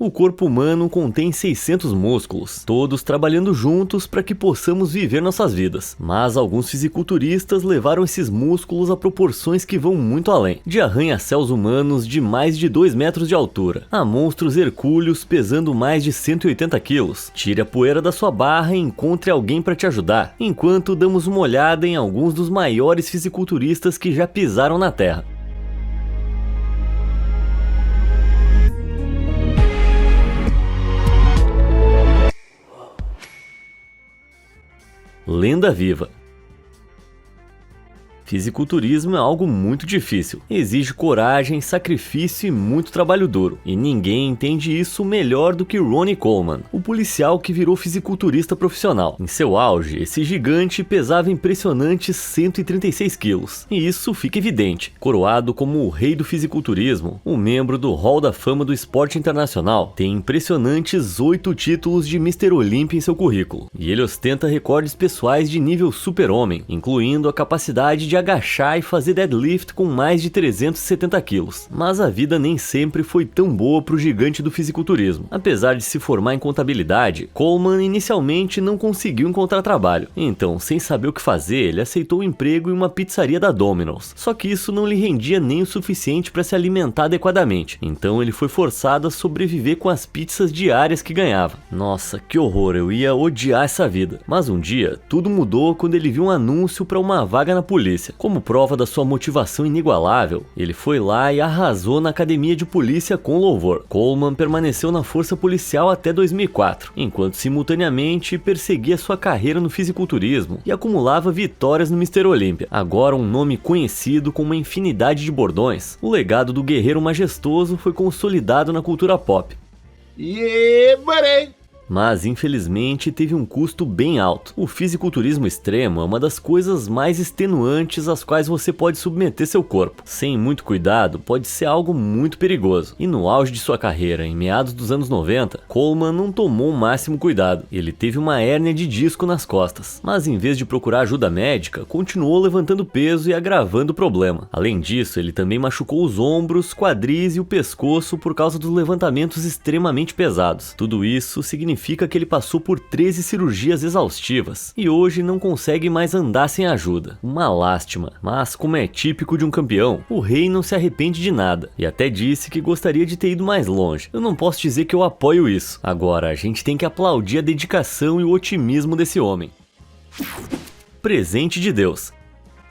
O corpo humano contém 600 músculos, todos trabalhando juntos para que possamos viver nossas vidas. Mas alguns fisiculturistas levaram esses músculos a proporções que vão muito além. De arranha-céus humanos de mais de 2 metros de altura, a monstros hercúleos pesando mais de 180 quilos. Tire a poeira da sua barra e encontre alguém para te ajudar, enquanto damos uma olhada em alguns dos maiores fisiculturistas que já pisaram na Terra. Lenda viva. Fisiculturismo é algo muito difícil, exige coragem, sacrifício e muito trabalho duro, e ninguém entende isso melhor do que Ronnie Coleman, o policial que virou fisiculturista profissional. Em seu auge, esse gigante pesava impressionantes 136 quilos, e isso fica evidente. Coroado como o rei do fisiculturismo, um membro do Hall da Fama do Esporte Internacional, tem impressionantes 8 títulos de Mr. Olympia em seu currículo, e ele ostenta recordes pessoais de nível super-homem, incluindo a capacidade de agachar e fazer deadlift com mais de 370 quilos. Mas a vida nem sempre foi tão boa para o gigante do fisiculturismo. Apesar de se formar em contabilidade, Coleman inicialmente não conseguiu encontrar trabalho. Então, sem saber o que fazer, ele aceitou um emprego em uma pizzaria da Domino's. Só que isso não lhe rendia nem o suficiente para se alimentar adequadamente. Então ele foi forçado a sobreviver com as pizzas diárias que ganhava. Nossa, que horror, eu ia odiar essa vida. Mas um dia, tudo mudou quando ele viu um anúncio para uma vaga na polícia. Como prova da sua motivação inigualável, ele foi lá e arrasou na academia de polícia com louvor. Coleman permaneceu na força policial até 2004, enquanto simultaneamente perseguia sua carreira no fisiculturismo e acumulava vitórias no Mr. Olympia. Agora um nome conhecido com uma infinidade de bordões, o legado do guerreiro majestoso foi consolidado na cultura pop. Yeah, buddy! Mas infelizmente teve um custo bem alto. O fisiculturismo extremo é uma das coisas mais extenuantes às quais você pode submeter seu corpo. Sem muito cuidado, pode ser algo muito perigoso. E no auge de sua carreira, em meados dos anos 90, Coleman não tomou o máximo cuidado. Ele teve uma hérnia de disco nas costas, mas em vez de procurar ajuda médica, continuou levantando peso e agravando o problema. Além disso, ele também machucou os ombros, quadris e o pescoço por causa dos levantamentos extremamente pesados. Tudo isso significa que ele passou por 13 cirurgias exaustivas e hoje não consegue mais andar sem ajuda. Uma lástima, mas como é típico de um campeão, o rei não se arrepende de nada e até disse que gostaria de ter ido mais longe. Eu não posso dizer que eu apoio isso. Agora, a gente tem que aplaudir a dedicação e o otimismo desse homem. Presente de Deus.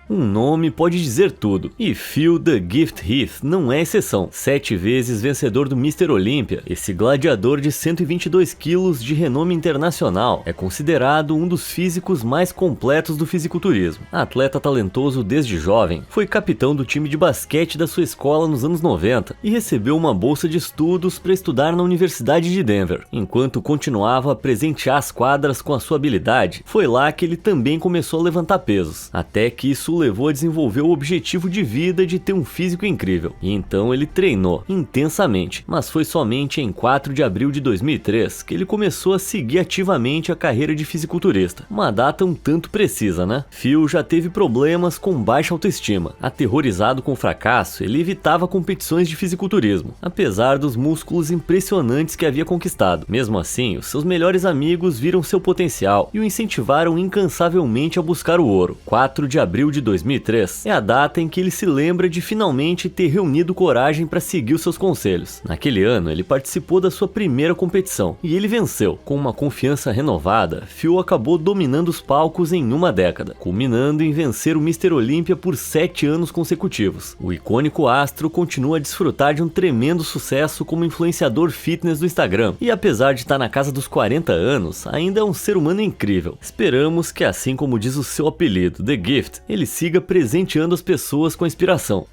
Um nome pode dizer tudo, e Phil The Gift Heath não é exceção. 7 vezes vencedor do Mr. Olympia, esse gladiador de 122 quilos de renome internacional é considerado um dos físicos mais completos do fisiculturismo. Atleta talentoso desde jovem, foi capitão do time de basquete da sua escola nos anos 90 e recebeu uma bolsa de estudos para estudar na Universidade de Denver. Enquanto continuava a presentear as quadras com a sua habilidade, foi lá que ele também começou a levantar pesos, até que isso o levou a desenvolver o objetivo de vida de ter um físico incrível. E então ele treinou intensamente, mas foi somente em 4 de abril de 2003 que ele começou a seguir ativamente a carreira de fisiculturista. Uma data um tanto precisa, né? Phil já teve problemas com baixa autoestima. Aterrorizado com o fracasso, ele evitava competições de fisiculturismo, apesar dos músculos impressionantes que havia conquistado. Mesmo assim, os seus melhores amigos viram seu potencial e o incentivaram incansavelmente a buscar o ouro. 4 de abril de 2003 é a data em que ele se lembra de finalmente ter reunido coragem para seguir os seus conselhos. Naquele ano, ele participou da sua primeira competição e ele venceu. Com uma confiança renovada, Phil acabou dominando os palcos em uma década, culminando em vencer o Mr. Olympia por 7 anos consecutivos. O icônico astro continua a desfrutar de um tremendo sucesso como influenciador fitness do Instagram e, apesar de estar na casa dos 40 anos, ainda é um ser humano incrível. Esperamos que, assim como diz o seu apelido, The Gift, ele siga presenteando as pessoas com inspiração.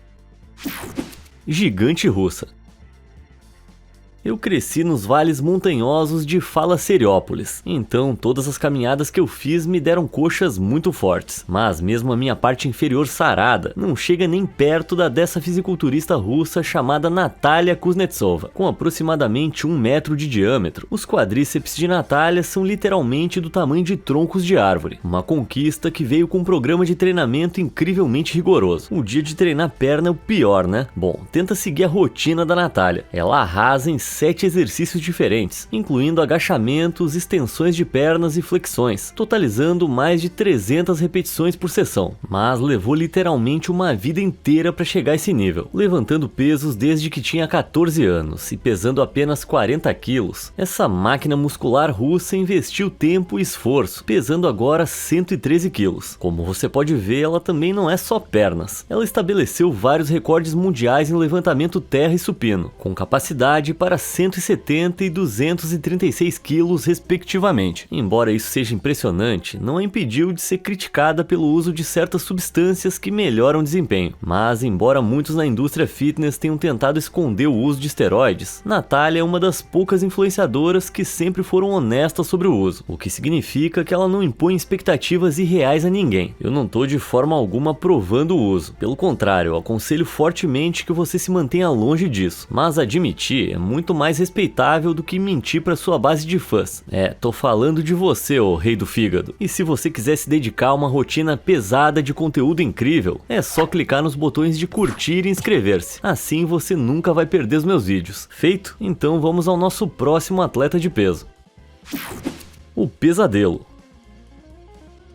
Gigante russa. Eu cresci nos vales montanhosos de Fala-Seriópolis, então todas as caminhadas que eu fiz me deram coxas muito fortes, mas mesmo a minha parte inferior sarada não chega nem perto da dessa fisiculturista russa chamada Natalia Kuznetsova, com aproximadamente 1 metro de diâmetro. Os quadríceps de Natalia são literalmente do tamanho de troncos de árvore, uma conquista que veio com um programa de treinamento incrivelmente rigoroso. O dia de treinar perna é o pior, né? Bom, tenta seguir a rotina da Natalia. Ela arrasa em 7 exercícios diferentes, incluindo agachamentos, extensões de pernas e flexões, totalizando mais de 300 repetições por sessão, mas levou literalmente uma vida inteira para chegar a esse nível, levantando pesos desde que tinha 14 anos e pesando apenas 40 quilos. Essa máquina muscular russa investiu tempo e esforço, pesando agora 113 quilos. Como você pode ver, ela também não é só pernas. Ela estabeleceu vários recordes mundiais em levantamento terra e supino, com capacidade para 170 e 236 quilos respectivamente. Embora isso seja impressionante, não a impediu de ser criticada pelo uso de certas substâncias que melhoram o desempenho. Mas embora muitos na indústria fitness tenham tentado esconder o uso de esteroides, Natália é uma das poucas influenciadoras que sempre foram honestas sobre o uso, o que significa que ela não impõe expectativas irreais a ninguém. Eu não tô de forma alguma aprovando o uso, pelo contrário, eu aconselho fortemente que você se mantenha longe disso, mas admitir é muito mais respeitável do que mentir para sua base de fãs. Tô falando de você, ô rei do fígado. E se você quiser se dedicar a uma rotina pesada de conteúdo incrível, é só clicar nos botões de curtir e inscrever-se. Assim você nunca vai perder os meus vídeos. Feito? Então vamos ao nosso próximo atleta de peso. O pesadelo.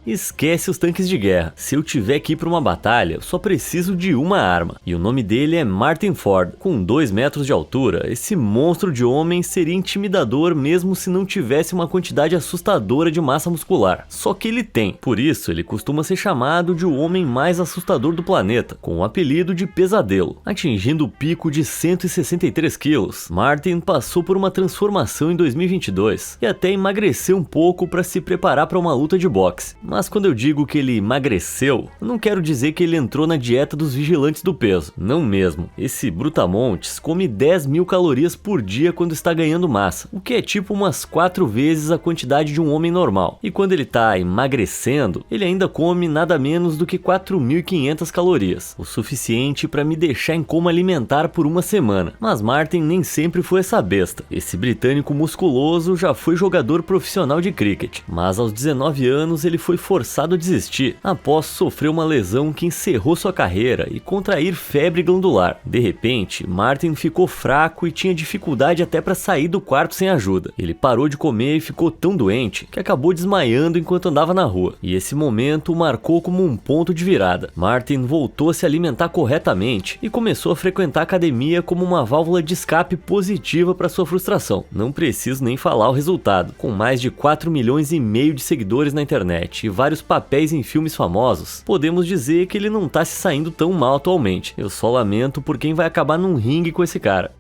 Esquece os tanques de guerra. Se eu tiver que ir para uma batalha, eu só preciso de uma arma. E o nome dele é Martin Ford. Com 2 metros de altura, esse monstro de homem seria intimidador mesmo se não tivesse uma quantidade assustadora de massa muscular. Só que ele tem. Por isso, ele costuma ser chamado de o homem mais assustador do planeta, com o apelido de Pesadelo. Atingindo o pico de 163 quilos, Martin passou por uma transformação em 2022 e até emagreceu um pouco para se preparar para uma luta de boxe. Mas quando eu digo que ele emagreceu, eu não quero dizer que ele entrou na dieta dos vigilantes do peso. Não mesmo. Esse brutamontes come 10.000 calorias por dia quando está ganhando massa, o que é tipo umas 4 vezes a quantidade de um homem normal. E quando ele está emagrecendo, ele ainda come nada menos do que 4.500 calorias, o suficiente para me deixar em coma alimentar por uma semana. Mas Martin nem sempre foi essa besta. Esse britânico musculoso já foi jogador profissional de cricket, mas aos 19 anos ele foi forçado a desistir após sofrer uma lesão que encerrou sua carreira e contrair febre glandular. De repente, Martin ficou fraco e tinha dificuldade até para sair do quarto sem ajuda. Ele parou de comer e ficou tão doente que acabou desmaiando enquanto andava na rua. E esse momento o marcou como um ponto de virada. Martin voltou a se alimentar corretamente e começou a frequentar a academia como uma válvula de escape positiva para sua frustração. Não preciso nem falar o resultado. Com mais de 4,5 milhões de seguidores na internet e vários papéis em filmes famosos, podemos dizer que ele não tá se saindo tão mal atualmente. Eu só lamento por quem vai acabar num ringue com esse cara.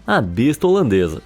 A besta holandesa.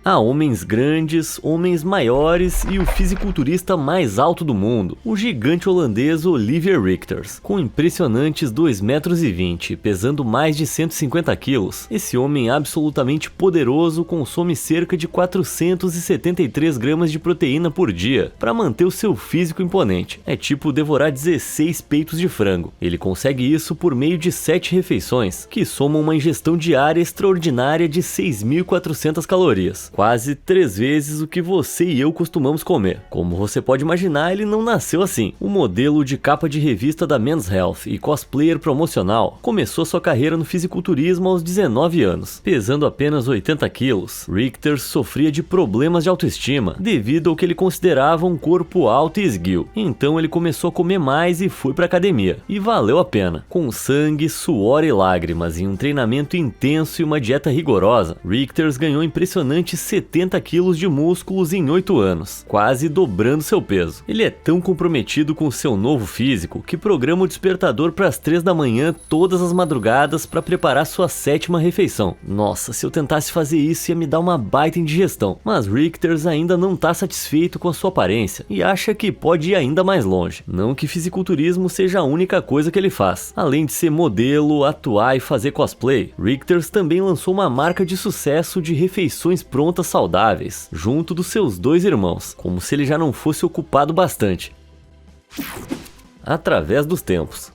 Há homens grandes, homens maiores e o fisiculturista mais alto do mundo, o gigante holandês Olivier Richters. Com impressionantes 2,20 metros, pesando mais de 150 quilos, esse homem absolutamente poderoso consome cerca de 473 gramas de proteína por dia para manter o seu físico imponente. É tipo devorar 16 peitos de frango. Ele consegue isso por meio de 7 refeições, que somam uma ingestão diária extraordinária de 6.400 calorias. Quase 3 vezes o que você e eu costumamos comer. Como você pode imaginar, ele não nasceu assim. O modelo de capa de revista da Men's Health e cosplayer promocional começou sua carreira no fisiculturismo aos 19 anos. Pesando apenas 80 quilos, Richters sofria de problemas de autoestima devido ao que ele considerava um corpo alto e esguio. Então ele começou a comer mais e foi pra academia. E valeu a pena. Com sangue, suor e lágrimas e um treinamento intenso e uma dieta rigorosa, Richters ganhou impressionantes 70 quilos de músculos em 8 anos, quase dobrando seu peso. Ele é tão comprometido com seu novo físico que programa o despertador para as 3 da manhã todas as madrugadas para preparar sua 7ª refeição. Nossa, se eu tentasse fazer isso ia me dar uma baita indigestão. Mas Richters ainda não está satisfeito com a sua aparência e acha que pode ir ainda mais longe. Não que fisiculturismo seja a única coisa que ele faz. Além de ser modelo, atuar e fazer cosplay, Richters também lançou uma marca de sucesso de refeições prontas saudáveis, junto dos seus 2 irmãos, como se ele já não fosse ocupado bastante. Através dos tempos.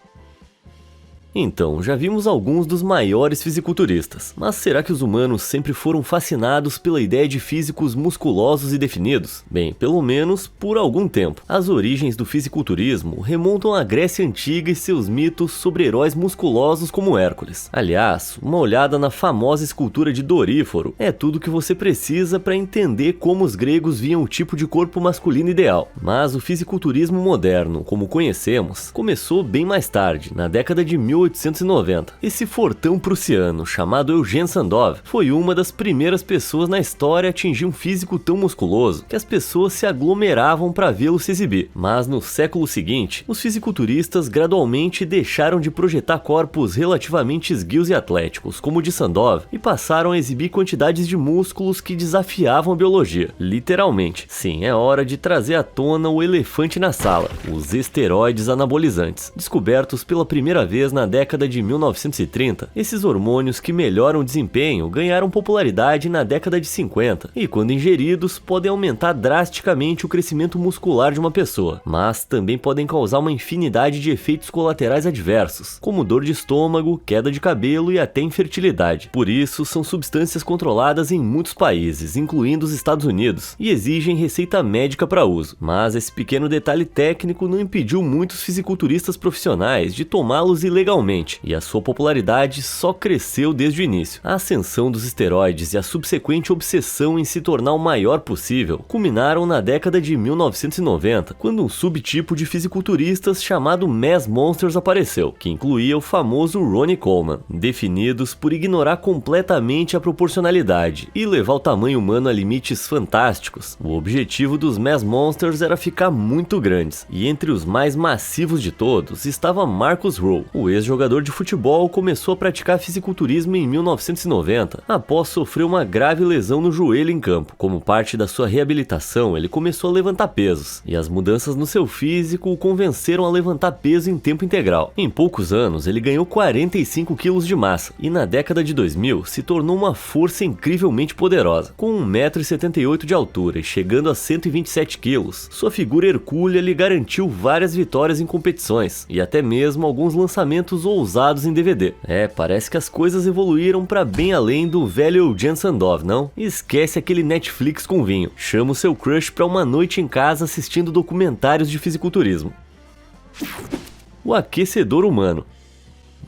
Então, já vimos alguns dos maiores fisiculturistas, mas será que os humanos sempre foram fascinados pela ideia de físicos musculosos e definidos? Bem, pelo menos por algum tempo. As origens do fisiculturismo remontam à Grécia Antiga e seus mitos sobre heróis musculosos como Hércules. Aliás, uma olhada na famosa escultura de Doríforo é tudo que você precisa para entender como os gregos viam o tipo de corpo masculino ideal. Mas o fisiculturismo moderno, como conhecemos, começou bem mais tarde, na década de 1890. Esse fortão prussiano, chamado Eugen Sandow, foi uma das primeiras pessoas na história a atingir um físico tão musculoso que as pessoas se aglomeravam para vê-lo se exibir. Mas no século seguinte, os fisiculturistas gradualmente deixaram de projetar corpos relativamente esguios e atléticos, como o de Sandow, e passaram a exibir quantidades de músculos que desafiavam a biologia. Literalmente. Sim, é hora de trazer à tona o elefante na sala, os esteroides anabolizantes. Descobertos pela primeira vez na década de 1930, esses hormônios que melhoram o desempenho ganharam popularidade na década de 50 e, quando ingeridos, podem aumentar drasticamente o crescimento muscular de uma pessoa, mas também podem causar uma infinidade de efeitos colaterais adversos, como dor de estômago, queda de cabelo e até infertilidade. Por isso, são substâncias controladas em muitos países, incluindo os Estados Unidos, e exigem receita médica para uso. Mas esse pequeno detalhe técnico não impediu muitos fisiculturistas profissionais de tomá-los ilegalmente, e a sua popularidade só cresceu desde o início. A ascensão dos esteroides e a subsequente obsessão em se tornar o maior possível culminaram na década de 1990, quando um subtipo de fisiculturistas chamado Mass Monsters apareceu, que incluía o famoso Ronnie Coleman, definidos por ignorar completamente a proporcionalidade e levar o tamanho humano a limites fantásticos. O objetivo dos Mass Monsters era ficar muito grandes, e entre os mais massivos de todos estava Marcus Rowe. O ex-jogador de futebol começou a praticar fisiculturismo em 1990, após sofrer uma grave lesão no joelho em campo. Como parte da sua reabilitação, ele começou a levantar pesos, e as mudanças no seu físico o convenceram a levantar peso em tempo integral. Em poucos anos, ele ganhou 45 quilos de massa, e na década de 2000 se tornou uma força incrivelmente poderosa. Com 1,78 m de altura e chegando a 127 quilos, sua figura hercúlea lhe garantiu várias vitórias em competições, e até mesmo alguns lançamentos ousados em DVD. Parece que as coisas evoluíram para bem além do velho Eugen Sandow, não? Esquece aquele Netflix com vinho. Chama o seu crush para uma noite em casa assistindo documentários de fisiculturismo. O aquecedor humano.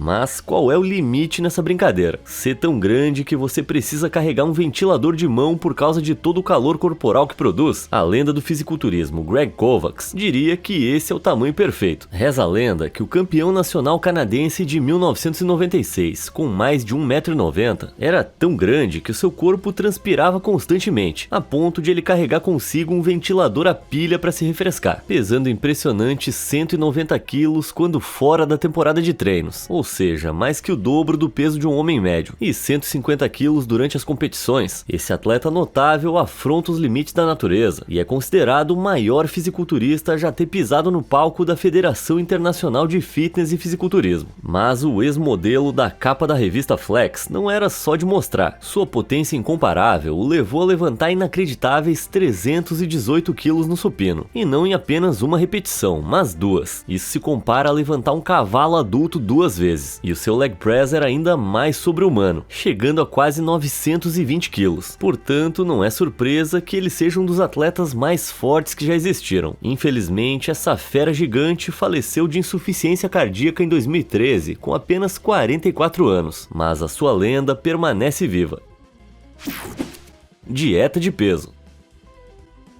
Mas qual é o limite nessa brincadeira? Ser tão grande que você precisa carregar um ventilador de mão por causa de todo o calor corporal que produz? A lenda do fisiculturismo, Greg Kovacs, diria que esse é o tamanho perfeito. Reza a lenda que o campeão nacional canadense de 1996, com mais de 1,90 m, era tão grande que o seu corpo transpirava constantemente, a ponto de ele carregar consigo um ventilador a pilha para se refrescar, pesando impressionantes 190 quilos quando fora da temporada de treinos. Ou seja, mais que o dobro do peso de um homem médio, e 150 quilos durante as competições. Esse atleta notável afronta os limites da natureza, e é considerado o maior fisiculturista a já ter pisado no palco da Federação Internacional de Fitness e Fisiculturismo. Mas o ex-modelo da capa da revista Flex não era só de mostrar. Sua potência incomparável o levou a levantar inacreditáveis 318 quilos no supino, e não em apenas uma repetição, mas duas. Isso se compara a levantar um cavalo adulto 2 vezes. E o seu leg press era ainda mais sobre-humano, chegando a quase 920 quilos. Portanto, não é surpresa que ele seja um dos atletas mais fortes que já existiram. Infelizmente, essa fera gigante faleceu de insuficiência cardíaca em 2013, com apenas 44 anos. Mas a sua lenda permanece viva. Dieta de peso.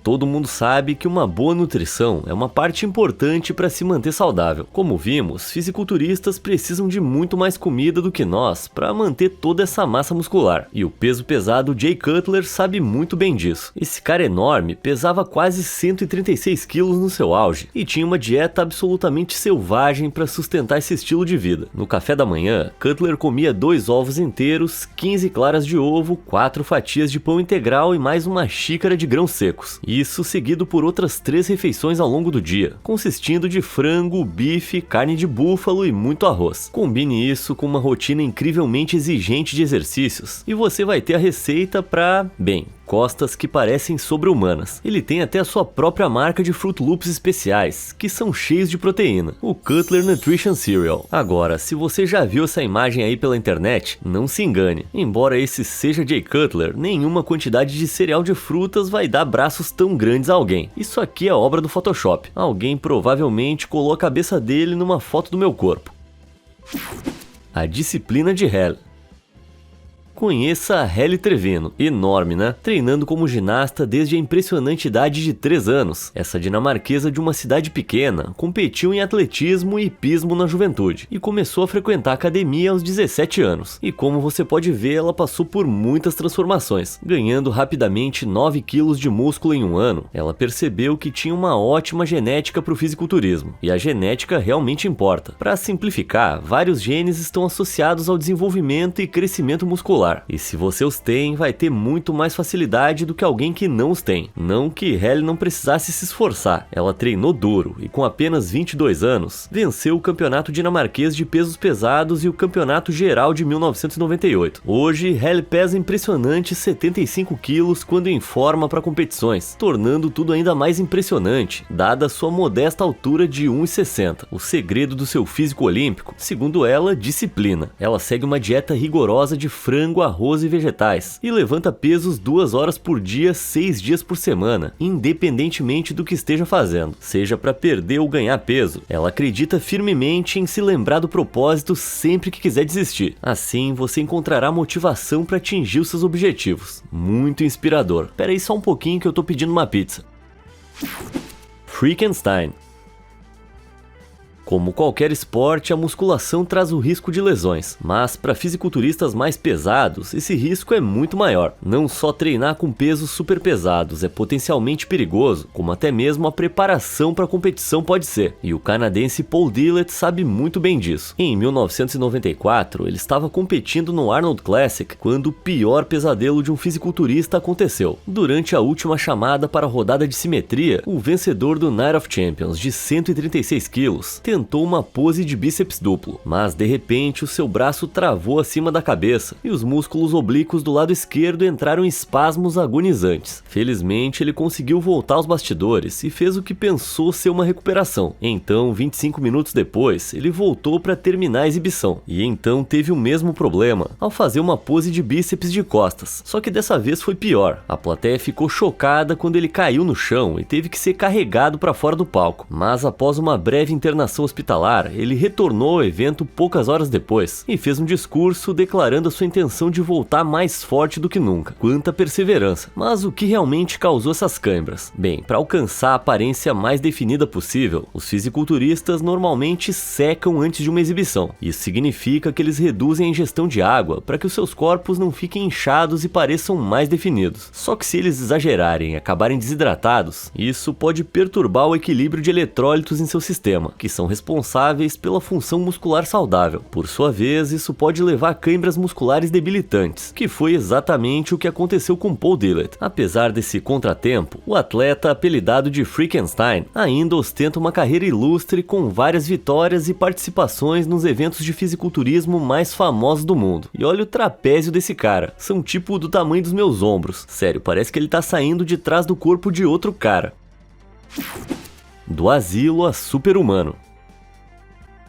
Todo mundo sabe que uma boa nutrição é uma parte importante para se manter saudável. Como vimos, fisiculturistas precisam de muito mais comida do que nós para manter toda essa massa muscular. E o peso pesado Jay Cutler sabe muito bem disso. Esse cara enorme pesava quase 136 quilos no seu auge e tinha uma dieta absolutamente selvagem para sustentar esse estilo de vida. No café da manhã, Cutler comia 2 ovos inteiros, 15 claras de ovo, 4 fatias de pão integral e mais uma xícara de grãos secos. Isso seguido por outras 3 refeições ao longo do dia, consistindo de frango, bife, carne de búfalo e muito arroz. Combine isso com uma rotina incrivelmente exigente de exercícios e você vai ter a receita para, bem, costas que parecem sobre-humanas. Ele tem até a sua própria marca de Fruit Loops especiais, que são cheios de proteína, o Cutler Nutrition Cereal. Agora, se você já viu essa imagem aí pela internet, não se engane. Embora esse seja Jay Cutler, nenhuma quantidade de cereal de frutas vai dar braços tão grandes a alguém. Isso aqui é obra do Photoshop. Alguém provavelmente colou a cabeça dele numa foto do meu corpo. A disciplina de Halle. Conheça a Halle Trevino, enorme, né? Treinando como ginasta desde a impressionante idade de 3 anos. Essa dinamarquesa de uma cidade pequena competiu em atletismo e hipismo na juventude e começou a frequentar a academia aos 17 anos. E como você pode ver, ela passou por muitas transformações, ganhando rapidamente 9 quilos de músculo em um ano. Ela percebeu que tinha uma ótima genética para o fisiculturismo, e a genética realmente importa. Para simplificar, vários genes estão associados ao desenvolvimento e crescimento muscular. E se você os tem, vai ter muito mais facilidade do que alguém que não os tem. Não que Halle não precisasse se esforçar. Ela treinou duro e com apenas 22 anos, venceu o campeonato dinamarquês de pesos pesados e o campeonato geral de 1998. Hoje, Halle pesa impressionantes 75 quilos quando em forma para competições, tornando tudo ainda mais impressionante, dada a sua modesta altura de 1,60. O segredo do seu físico olímpico, segundo ela, disciplina. Ela segue uma dieta rigorosa de frango, arroz e vegetais, e levanta pesos 2 horas por dia, 6 dias por semana, independentemente do que esteja fazendo, seja para perder ou ganhar peso. Ela acredita firmemente em se lembrar do propósito sempre que quiser desistir. Assim, você encontrará motivação para atingir os seus objetivos. Muito inspirador. Pera aí só um pouquinho que eu tô pedindo uma pizza. Frankenstein. Como qualquer esporte, a musculação traz o risco de lesões, mas para fisiculturistas mais pesados, esse risco é muito maior. Não só treinar com pesos super pesados é potencialmente perigoso, como até mesmo a preparação para a competição pode ser, e o canadense Paul Dillett sabe muito bem disso. Em 1994, ele estava competindo no Arnold Classic quando o pior pesadelo de um fisiculturista aconteceu. Durante a última chamada para a rodada de simetria, o vencedor do Night of Champions de 136 quilos tentou uma pose de bíceps duplo, mas de repente o seu braço travou acima da cabeça e os músculos oblíquos do lado esquerdo entraram em espasmos agonizantes. Felizmente ele conseguiu voltar aos bastidores e fez o que pensou ser uma recuperação. Então, 25 minutos depois, ele voltou para terminar a exibição e então teve o mesmo problema ao fazer uma pose de bíceps de costas, só que dessa vez foi pior. A plateia ficou chocada quando ele caiu no chão e teve que ser carregado para fora do palco, mas após uma breve internação hospitalar, ele retornou ao evento poucas horas depois e fez um discurso declarando a sua intenção de voltar mais forte do que nunca. Quanta perseverança! Mas o que realmente causou essas câimbras? Bem, para alcançar a aparência mais definida possível, os fisiculturistas normalmente secam antes de uma exibição. Isso significa que eles reduzem a ingestão de água para que os seus corpos não fiquem inchados e pareçam mais definidos. Só que se eles exagerarem e acabarem desidratados, isso pode perturbar o equilíbrio de eletrólitos em seu sistema, que são responsáveis pela função muscular saudável. Por sua vez, isso pode levar a câimbras musculares debilitantes, que foi exatamente o que aconteceu com Paul Dillett. Apesar desse contratempo, o atleta apelidado de Frankenstein ainda ostenta uma carreira ilustre com várias vitórias e participações nos eventos de fisiculturismo mais famosos do mundo. E olha o trapézio desse cara, são tipo do tamanho dos meus ombros. Sério, parece que ele tá saindo de trás do corpo de outro cara. Do asilo a super-humano.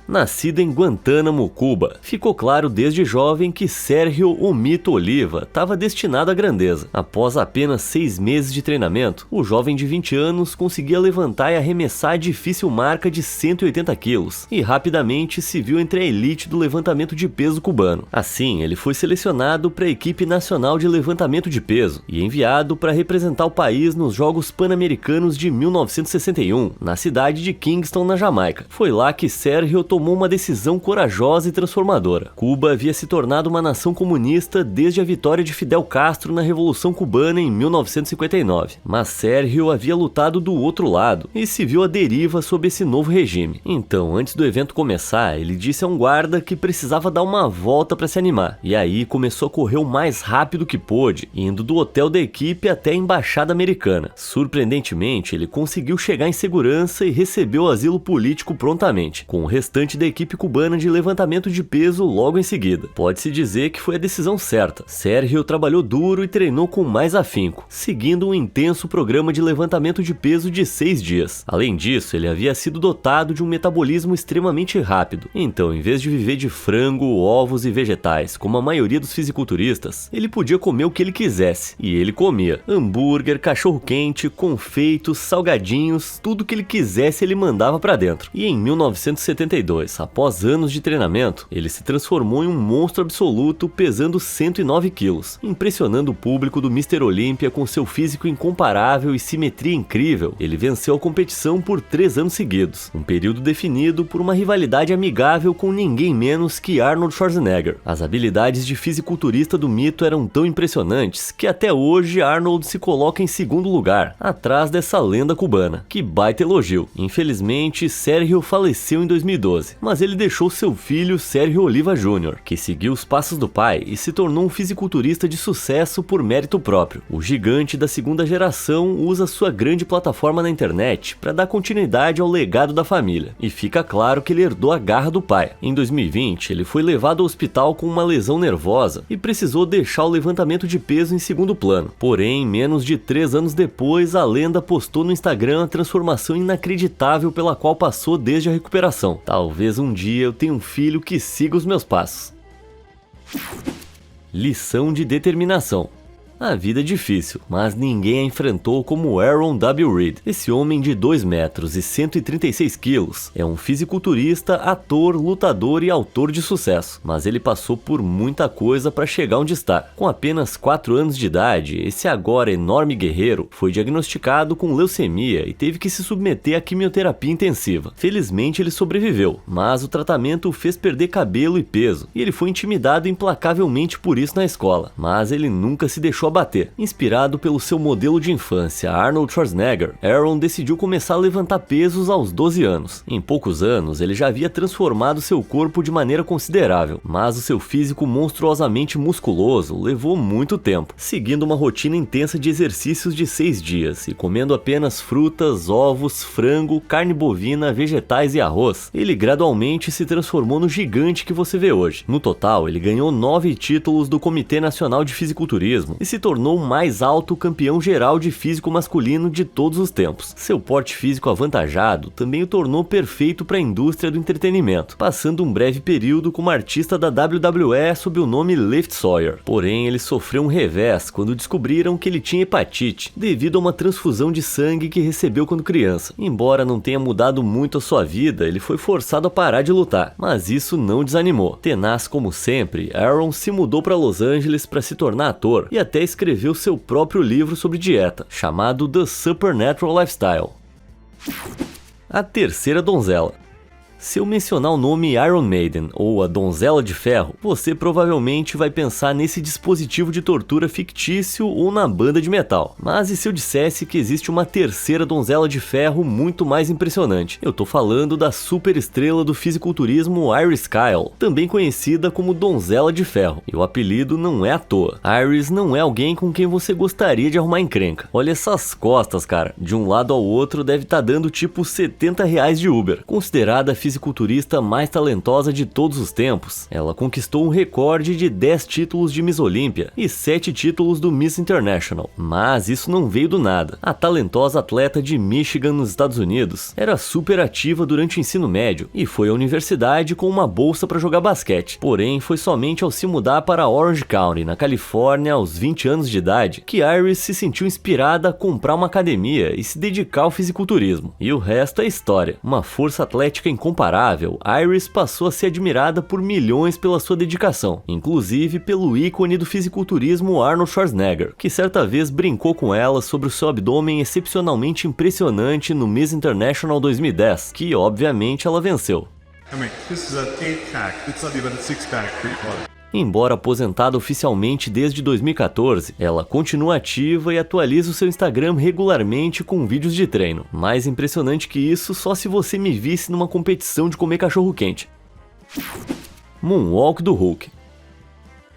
Nascido em Guantánamo, Cuba, ficou claro desde jovem que Sérgio "O Mito" Oliva estava destinado à grandeza. Após apenas 6 meses de treinamento, o jovem de 20 anos conseguia levantar e arremessar a difícil marca de 180 quilos e rapidamente se viu entre a elite do levantamento de peso cubano. Assim, ele foi selecionado para a equipe nacional de levantamento de peso e enviado para representar o país nos Jogos Pan-Americanos de 1961, na cidade de Kingston, na Jamaica. Foi lá que Sérgio tomou uma decisão corajosa e transformadora. Cuba havia se tornado uma nação comunista desde a vitória de Fidel Castro na Revolução Cubana em 1959, mas Sérgio havia lutado do outro lado e se viu à deriva sob esse novo regime. Então, antes do evento começar, ele disse a um guarda que precisava dar uma volta para se animar, e aí começou a correr o mais rápido que pôde, indo do hotel da equipe até a embaixada americana. Surpreendentemente, ele conseguiu chegar em segurança e recebeu o asilo político prontamente. Com o restante restante da equipe cubana de levantamento de peso logo em seguida. Pode-se dizer que foi a decisão certa. Sergio trabalhou duro e treinou com mais afinco, seguindo um intenso programa de levantamento de peso de 6 dias. Além disso, ele havia sido dotado de um metabolismo extremamente rápido. Então, em vez de viver de frango, ovos e vegetais, como a maioria dos fisiculturistas, ele podia comer o que ele quisesse. E ele comia hambúrguer, cachorro-quente, confeitos, salgadinhos, tudo que ele quisesse ele mandava pra dentro. E em 1972, após anos de treinamento, ele se transformou em um monstro absoluto, pesando 109 quilos, impressionando o público do Mr. Olympia com seu físico incomparável e simetria incrível. Ele venceu a competição por 3 anos seguidos, um período definido por uma rivalidade amigável com ninguém menos que Arnold Schwarzenegger. As habilidades de fisiculturista do mito eram tão impressionantes que até hoje Arnold se coloca em segundo lugar, atrás dessa lenda cubana. Que baita elogio. Infelizmente, Sergio faleceu em 2012, mas ele deixou seu filho Sergio Oliva Jr., que seguiu os passos do pai e se tornou um fisiculturista de sucesso por mérito próprio. O gigante da segunda geração usa sua grande plataforma na internet para dar continuidade ao legado da família, e fica claro que ele herdou a garra do pai. Em 2020, ele foi levado ao hospital com uma lesão nervosa e precisou deixar o levantamento de peso em segundo plano. Porém, menos de 3 anos depois, a lenda postou no Instagram a transformação inacreditável pela qual passou desde a recuperação. Talvez um dia eu tenha um filho que siga os meus passos. Lição de determinação. A vida é difícil, mas ninguém a enfrentou como Aaron W. Reed. Esse homem de 2 metros e 136 quilos é um fisiculturista, ator, lutador e autor de sucesso. Mas ele passou por muita coisa para chegar onde está. Com apenas 4 anos de idade, esse agora enorme guerreiro foi diagnosticado com leucemia e teve que se submeter à quimioterapia intensiva. Felizmente ele sobreviveu, mas o tratamento o fez perder cabelo e peso, e ele foi intimidado implacavelmente por isso na escola. Mas ele nunca se deixou abater. Inspirado pelo seu modelo de infância, Arnold Schwarzenegger, Aaron decidiu começar a levantar pesos aos 12 anos. Em poucos anos, ele já havia transformado seu corpo de maneira considerável, mas o seu físico monstruosamente musculoso levou muito tempo, seguindo uma rotina intensa de exercícios de 6 dias e comendo apenas frutas, ovos, frango, carne bovina, vegetais e arroz. Ele gradualmente se transformou no gigante que você vê hoje. No total, ele ganhou 9 títulos do Comitê Nacional de Fisiculturismo e se tornou o mais alto campeão geral de físico masculino de todos os tempos. Seu porte físico avantajado também o tornou perfeito para a indústria do entretenimento, passando um breve período como artista da WWE sob o nome Lift Sawyer. Porém, ele sofreu um revés quando descobriram que ele tinha hepatite, devido a uma transfusão de sangue que recebeu quando criança. Embora não tenha mudado muito a sua vida, ele foi forçado a parar de lutar, mas isso não desanimou. Tenaz como sempre, Aaron se mudou para Los Angeles para se tornar ator e até escreveu seu próprio livro sobre dieta, chamado The Supernatural Lifestyle. A terceira donzela. Se eu mencionar o nome Iron Maiden ou a Donzela de Ferro, você provavelmente vai pensar nesse dispositivo de tortura fictício ou na banda de metal. Mas e se eu dissesse que existe uma terceira Donzela de Ferro muito mais impressionante? Eu tô falando da super estrela do fisiculturismo Iris Kyle, também conhecida como Donzela de Ferro. E o apelido não é à toa. Iris não é alguém com quem você gostaria de arrumar encrenca. Olha essas costas, cara. De um lado ao outro deve estar dando tipo R$70 de Uber. Considerada a fisiculturista mais talentosa de todos os tempos, ela conquistou um recorde de 10 títulos de Miss Olímpia e 7 títulos do Miss International. Mas isso não veio do nada. A talentosa atleta de Michigan, nos Estados Unidos, era super ativa durante o ensino médio e foi à universidade com uma bolsa para jogar basquete. Porém, foi somente ao se mudar para Orange County, na Califórnia, aos 20 anos de idade, que Iris se sentiu inspirada a comprar uma academia e se dedicar ao fisiculturismo. E o resto é história. Uma força atlética incomparável, Iris passou a ser admirada por milhões pela sua dedicação, inclusive pelo ícone do fisiculturismo Arnold Schwarzenegger, que certa vez brincou com ela sobre o seu abdômen excepcionalmente impressionante no Miss International 2010, que obviamente ela venceu. Embora aposentada oficialmente desde 2014, ela continua ativa e atualiza o seu Instagram regularmente com vídeos de treino. Mais impressionante que isso, só se você me visse numa competição de comer cachorro-quente. Moonwalk do Hulk.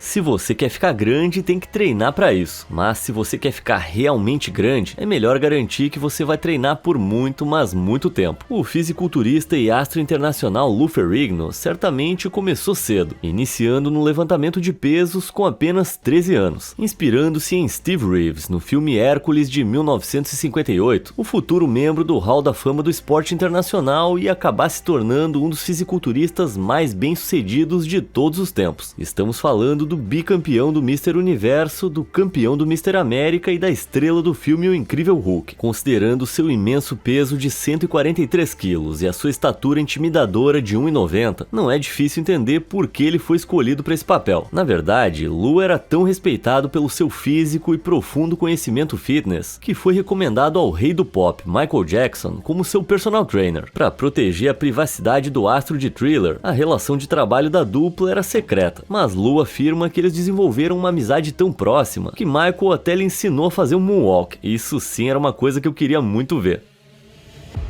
Se você quer ficar grande, tem que treinar para isso. Mas se você quer ficar realmente grande, é melhor garantir que você vai treinar por muito, mas muito tempo. O fisiculturista e astro internacional Lou Ferrigno certamente começou cedo, iniciando no levantamento de pesos com apenas 13 anos. Inspirando-se em Steve Reeves no filme Hércules de 1958, o futuro membro do Hall da Fama do esporte internacional ia acabar se tornando um dos fisiculturistas mais bem-sucedidos de todos os tempos. Estamos falando do bicampeão do Mr. Universo, do campeão do Mr. América e da estrela do filme O Incrível Hulk. Considerando seu imenso peso de 143 quilos e a sua estatura intimidadora de 1,90, não é difícil entender por que ele foi escolhido para esse papel. Na verdade, Lou era tão respeitado pelo seu físico e profundo conhecimento fitness que foi recomendado ao rei do pop, Michael Jackson, como seu personal trainer. Para proteger a privacidade do astro de Thriller, a relação de trabalho da dupla era secreta, mas Lou afirma que eles desenvolveram uma amizade tão próxima que Michael até lhe ensinou a fazer um moonwalk. Isso sim era uma coisa que eu queria muito ver.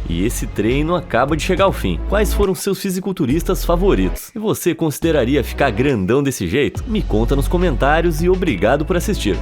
E esse treino acaba de chegar ao fim. Quais foram seus fisiculturistas favoritos? E você consideraria ficar grandão desse jeito? Me conta nos comentários e obrigado por assistir.